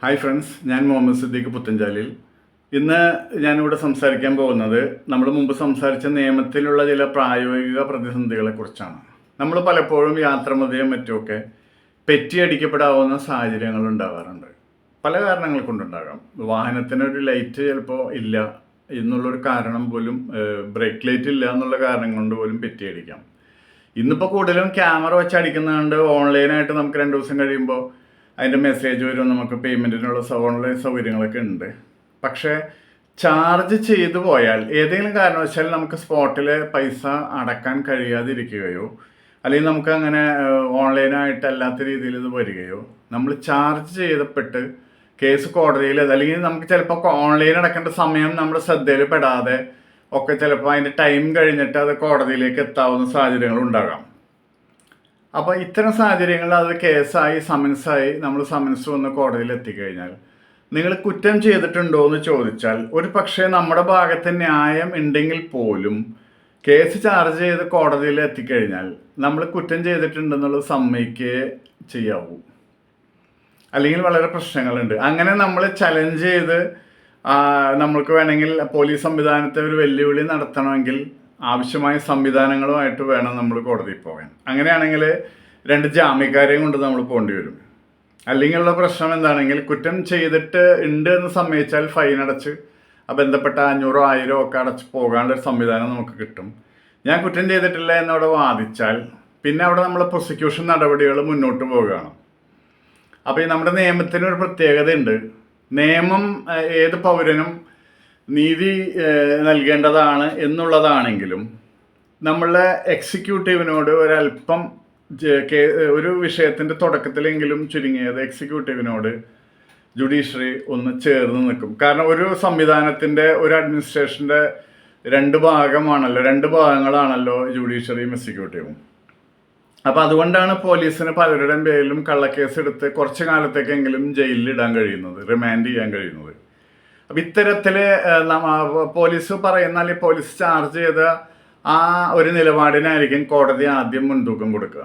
Hi friends, ഞാൻ മുഹമ്മദ് സിദ്ദീഖ് പുത്തഞ്ചാലിൽ. ഇന്ന് ഞാനിവിടെ സംസാരിക്കാൻ പോകുന്നത് നമ്മൾ മുമ്പ് സംസാരിച്ച നിയമത്തിലുള്ള ചില പ്രായോഗിക പ്രതിസന്ധികളെക്കുറിച്ചാണ്. നമ്മൾ പലപ്പോഴും യാത്രാമധ്യയും മറ്റുമൊക്കെ പെറ്റിയടിക്കപ്പെടാവുന്ന സാഹചര്യങ്ങൾ ഉണ്ടാകാറുണ്ട്. പല കാരണങ്ങൾ കൊണ്ടുണ്ടാകാം. വാഹനത്തിനൊരു ലൈറ്റ് ചിലപ്പോൾ ഇല്ല എന്നുള്ളൊരു കാരണം പോലും, ബ്രേക്ക് ലൈറ്റ് ഇല്ല എന്നുള്ള കാരണം കൊണ്ട് പോലും പെറ്റിയടിക്കാം. ഇന്നിപ്പോൾ കൂടുതലും ക്യാമറ വെച്ച് അടിക്കുന്നതുകൊണ്ട് ഓൺലൈനായിട്ട് നമുക്ക് 2 ദിവസം കഴിയുമ്പോൾ അതിൻ്റെ മെസ്സേജ് വരും, നമുക്ക് പേയ്മെൻറ്റിനുള്ള ഓൺലൈൻ സൗകര്യങ്ങളൊക്കെ ഉണ്ട്. പക്ഷേ ചാർജ് ചെയ്തു പോയാൽ ഏതെങ്കിലും കാരണവശാൽ നമുക്ക് സ്പോട്ടിൽ പൈസ അടക്കാൻ കഴിയാതിരിക്കുകയോ അല്ലെങ്കിൽ നമുക്ക് അങ്ങനെ ഓൺലൈനായിട്ട് അല്ലാത്ത രീതിയിൽ ഇത് വരികയോ, നമ്മൾ ചാർജ് ചെയ്തപ്പെട്ട് കേസ് കോടതിയിൽ, അല്ലെങ്കിൽ നമുക്ക് ചിലപ്പോൾ ഓൺലൈൻ അടക്കേണ്ട സമയം നമ്മുടെ ശ്രദ്ധയിൽ പെടാതെ ഒക്കെ ചിലപ്പോൾ അതിൻ്റെ ടൈം കഴിഞ്ഞിട്ട് അത് കോടതിയിലേക്ക് എത്താവുന്ന സാഹചര്യങ്ങൾ ഉണ്ടാകാം. അപ്പോൾ ഇത്തരം സാഹചര്യങ്ങളിൽ അത് കേസായി സമൻസായി നമ്മൾ സമൻസ് വന്ന് കോടതിയിൽ എത്തിക്കഴിഞ്ഞാൽ നിങ്ങൾ കുറ്റം ചെയ്തിട്ടുണ്ടോ എന്ന് ചോദിച്ചാൽ ഒരു പക്ഷേ നമ്മുടെ ഭാഗത്ത് ന്യായം ഉണ്ടെങ്കിൽ പോലും കേസ് ചാർജ് ചെയ്ത് കോടതിയിൽ എത്തിക്കഴിഞ്ഞാൽ നമ്മൾ കുറ്റം ചെയ്തിട്ടുണ്ടെന്നുള്ളത് സമ്മതിക്കുകയേ ചെയ്യാവൂ. അല്ലെങ്കിൽ വളരെ പ്രശ്നങ്ങളുണ്ട്. അങ്ങനെ നമ്മൾ ചലഞ്ച് ചെയ്ത് നമ്മൾക്ക് വേണമെങ്കിൽ പോലീസ് സംവിധാനത്തെ ഒരു വെല്ലുവിളി നടത്തണമെങ്കിൽ ആവശ്യമായ സംവിധാനങ്ങളുമായിട്ട് വേണം നമ്മൾ കോടതിയിൽ പോകാൻ. അങ്ങനെയാണെങ്കിൽ 2 ജാമ്യക്കാരെയും കൊണ്ട് നമ്മൾ പോകേണ്ടി വരും. അല്ലെങ്കിൽ ഉള്ള പ്രശ്നം എന്താണെങ്കിൽ, കുറ്റം ചെയ്തിട്ട് ഉണ്ട് എന്ന് സമ്മതിച്ചാൽ ഫൈൻ അടച്ച് ബന്ധപ്പെട്ട 500 1000 ഒക്കെ അടച്ച് പോകാനുള്ളൊരു സംവിധാനം നമുക്ക് കിട്ടും. ഞാൻ കുറ്റം ചെയ്തിട്ടില്ല എന്നവിടെ വാദിച്ചാൽ പിന്നെ അവിടെ നമ്മൾ പ്രോസിക്യൂഷൻ നടപടികൾ മുന്നോട്ട് പോകുകയാണ്. അപ്പോൾ ഈ നമ്മുടെ നിയമത്തിനൊരു പ്രത്യേകതയുണ്ട്. നിയമം ഏത് പൗരനും നീതി നൽകേണ്ടതാണ് എന്നുള്ളതാണെങ്കിലും നമ്മളുടെ എക്സിക്യൂട്ടീവിനോട് ഒരല്പം ഒരു വിഷയത്തിൻ്റെ തുടക്കത്തിലെങ്കിലും ചുരുങ്ങിയത് എക്സിക്യൂട്ടീവിനോട് ജുഡീഷ്യറി ഒന്ന് ചേർന്ന് നിൽക്കും. കാരണം ഒരു സംവിധാനത്തിൻ്റെ, ഒരു അഡ്മിനിസ്ട്രേഷൻ്റെ 2 ഭാഗങ്ങളാണല്ലോ ജുഡീഷ്യറിയും എക്സിക്യൂട്ടീവും. അപ്പോൾ അതുകൊണ്ടാണ് പോലീസിന് പലരുടെയും പേരിലും കള്ളക്കേസ് എടുത്ത് കുറച്ച് കാലത്തേക്കെങ്കിലും ജയിലിൽ ഇടാൻ കഴിയുന്നത്, റിമാൻഡ് ചെയ്യാൻ കഴിയുന്നത്. അപ്പം ഇത്തരത്തിൽ പോലീസ് പറയുന്ന, അല്ലെങ്കിൽ പോലീസ് ചാർജ് ചെയ്ത ആ ഒരു നിലപാടിനായിരിക്കും കോടതി ആദ്യം മുൻതൂക്കം കൊടുക്കുക.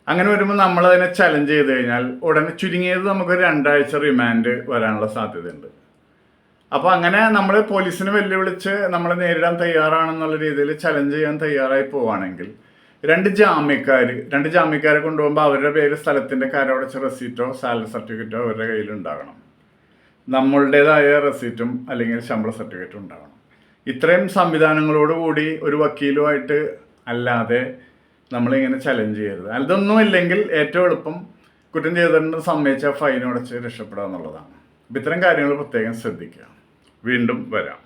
അങ്ങനെ വരുമ്പോൾ നമ്മളതിനെ ചലഞ്ച് ചെയ്ത് കഴിഞ്ഞാൽ ഉടനെ ചുരുങ്ങിയത് നമുക്കൊരു 2 ആഴ്ച റിമാൻഡ് വരാനുള്ള സാധ്യതയുണ്ട്. അപ്പോൾ അങ്ങനെ നമ്മൾ പോലീസിനെ വെല്ലുവിളിച്ച് നമ്മൾ നേരിടാൻ തയ്യാറാണെന്നുള്ള രീതിയിൽ ചലഞ്ച് ചെയ്യാൻ തയ്യാറായി പോവുകയാണെങ്കിൽ 2 ജാമ്യക്കാരെ കൊണ്ടുപോകുമ്പോൾ അവരുടെ പേര്, സ്ഥലത്തിൻ്റെ കരമടച്ച റെസീറ്റോ സാലറി സർട്ടിഫിക്കറ്റോ അവരുടെ കയ്യിലുണ്ടാകണം. നമ്മളുടേതായ റെസീറ്റും അല്ലെങ്കിൽ ശമ്പള സർട്ടിഫിക്കറ്റും ഉണ്ടാകണം. ഇത്രയും സംവിധാനങ്ങളോടുകൂടി ഒരു വക്കീലുമായിട്ട് അല്ലാതെ നമ്മളിങ്ങനെ ചലഞ്ച് ചെയ്യരുത്. അതൊന്നും ഇല്ലെങ്കിൽ ഏറ്റവും എളുപ്പം കുറ്റം ചെയ്തിട്ടുണ്ട് സമ്മതിച്ചാൽ ഫൈൻ അടച്ച് രക്ഷപ്പെടുക എന്നുള്ളതാണ്. അപ്പം ഇത്തരം കാര്യങ്ങൾ പ്രത്യേകം ശ്രദ്ധിക്കുക. വീണ്ടും വരാം.